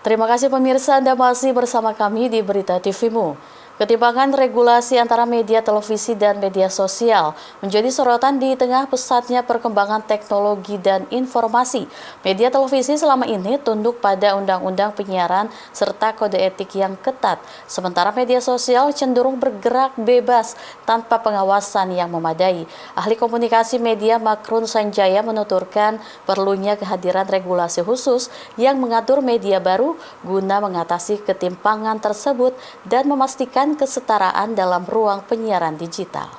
Terima kasih pemirsa, Anda masih bersama kami di Berita TV-mu. Ketimpangan regulasi antara media televisi dan media sosial menjadi sorotan di tengah pesatnya perkembangan teknologi dan informasi. Media televisi selama ini tunduk pada undang-undang penyiaran serta kode etik yang ketat, sementara media sosial cenderung bergerak bebas tanpa pengawasan yang memadai. Ahli komunikasi media Makrun Sanjaya menuturkan perlunya kehadiran regulasi khusus yang mengatur media baru guna mengatasi ketimpangan tersebut dan memastikan kesetaraan dalam ruang penyiaran digital.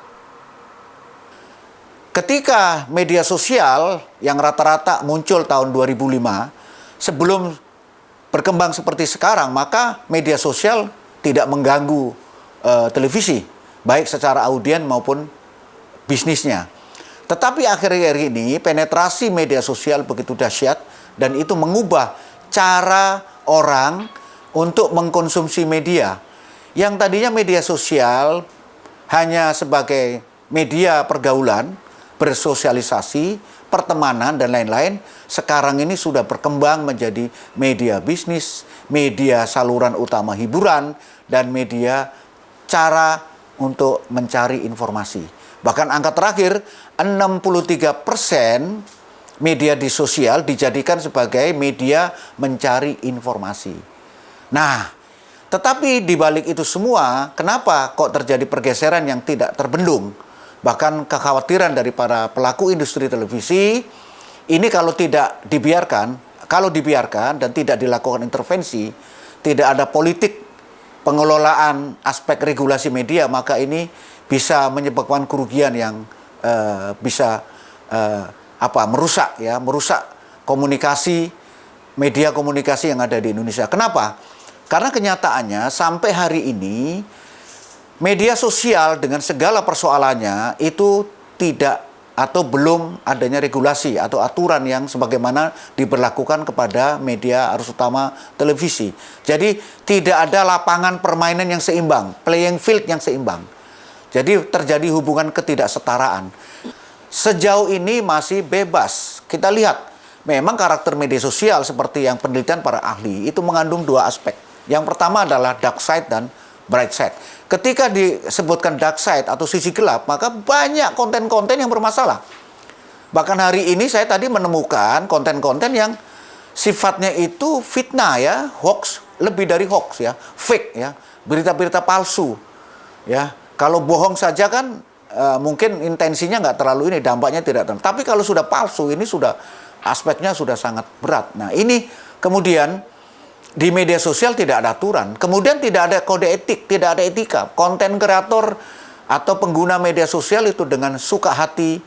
Ketika media sosial yang rata-rata muncul tahun 2005, sebelum berkembang seperti sekarang, maka media sosial tidak mengganggu televisi, baik secara audien maupun bisnisnya. Tetapi akhir-akhir ini penetrasi media sosial begitu dahsyat dan itu mengubah cara orang untuk mengkonsumsi media. Yang tadinya media sosial hanya sebagai media pergaulan, bersosialisasi, pertemanan, dan lain-lain, sekarang ini sudah berkembang menjadi media bisnis, media saluran utama hiburan, dan media cara untuk mencari informasi. Bahkan angka terakhir, 63% media di sosial dijadikan sebagai media mencari informasi. Nah, tetapi di balik itu semua, kenapa kok terjadi pergeseran yang tidak terbendung? Bahkan kekhawatiran dari para pelaku industri televisi, ini kalau dibiarkan dan tidak dilakukan intervensi, tidak ada politik pengelolaan aspek regulasi media, maka ini bisa menyebabkan kerugian yang bisa merusak komunikasi, media komunikasi yang ada di Indonesia. Kenapa? Karena kenyataannya sampai hari ini media sosial dengan segala persoalannya itu tidak atau belum adanya regulasi atau aturan yang sebagaimana diberlakukan kepada media arus utama televisi. Jadi tidak ada lapangan permainan yang seimbang, playing field yang seimbang. Jadi terjadi hubungan ketidaksetaraan. Sejauh ini masih bebas. Kita lihat memang karakter media sosial seperti yang penelitian para ahli itu mengandung dua aspek. Yang pertama adalah dark side dan bright side. Ketika disebutkan dark side atau sisi gelap, maka banyak konten-konten yang bermasalah. Bahkan hari ini saya tadi menemukan konten-konten yang sifatnya itu fitnah ya, hoax, lebih dari hoax ya, fake ya, berita-berita palsu. Ya, kalau bohong saja kan mungkin intensinya nggak terlalu ini, dampaknya tidak terlalu. Tapi kalau sudah palsu, ini sudah aspeknya sudah sangat berat. Nah, ini kemudian di media sosial tidak ada aturan, kemudian tidak ada kode etik, tidak ada etika. Konten kreator atau pengguna media sosial itu dengan suka hati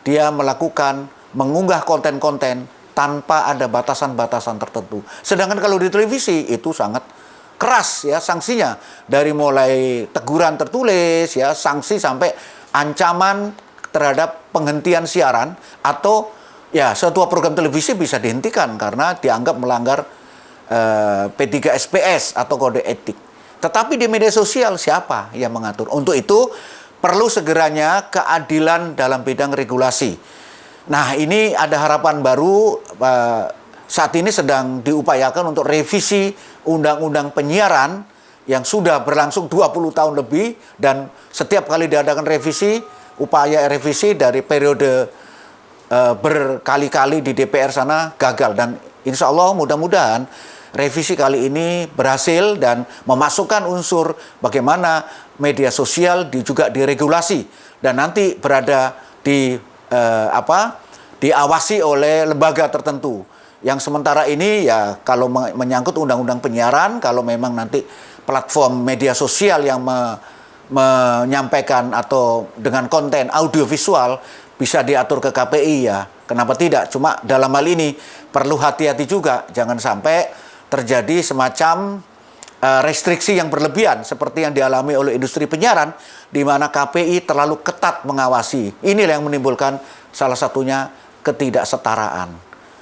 dia mengunggah konten-konten tanpa ada batasan-batasan tertentu. Sedangkan kalau di televisi itu sangat keras ya sanksinya, dari mulai teguran tertulis ya, sanksi sampai ancaman terhadap penghentian siaran atau ya sebuah program televisi bisa dihentikan karena dianggap melanggar P3SPS atau kode etik. Tetapi di media sosial siapa yang mengatur? Untuk itu perlu segeranya keadilan dalam bidang regulasi. Nah, ini ada harapan baru, saat ini sedang diupayakan untuk revisi undang-undang penyiaran yang sudah berlangsung 20 tahun lebih, dan setiap kali diadakan revisi, upaya revisi dari periode berkali-kali di DPR sana gagal, dan insya Allah mudah-mudahan revisi kali ini berhasil dan memasukkan unsur bagaimana media sosial juga diregulasi dan nanti berada diawasi oleh lembaga tertentu. Yang sementara ini ya kalau menyangkut undang-undang penyiaran, kalau memang nanti platform media sosial yang menyampaikan atau dengan konten audiovisual bisa diatur ke KPI ya, kenapa tidak? Cuma dalam hal ini perlu hati-hati juga, jangan sampai terjadi semacam restriksi yang berlebihan seperti yang dialami oleh industri penyiaran, di mana KPI terlalu ketat mengawasi. Inilah yang menimbulkan salah satunya ketidaksetaraan.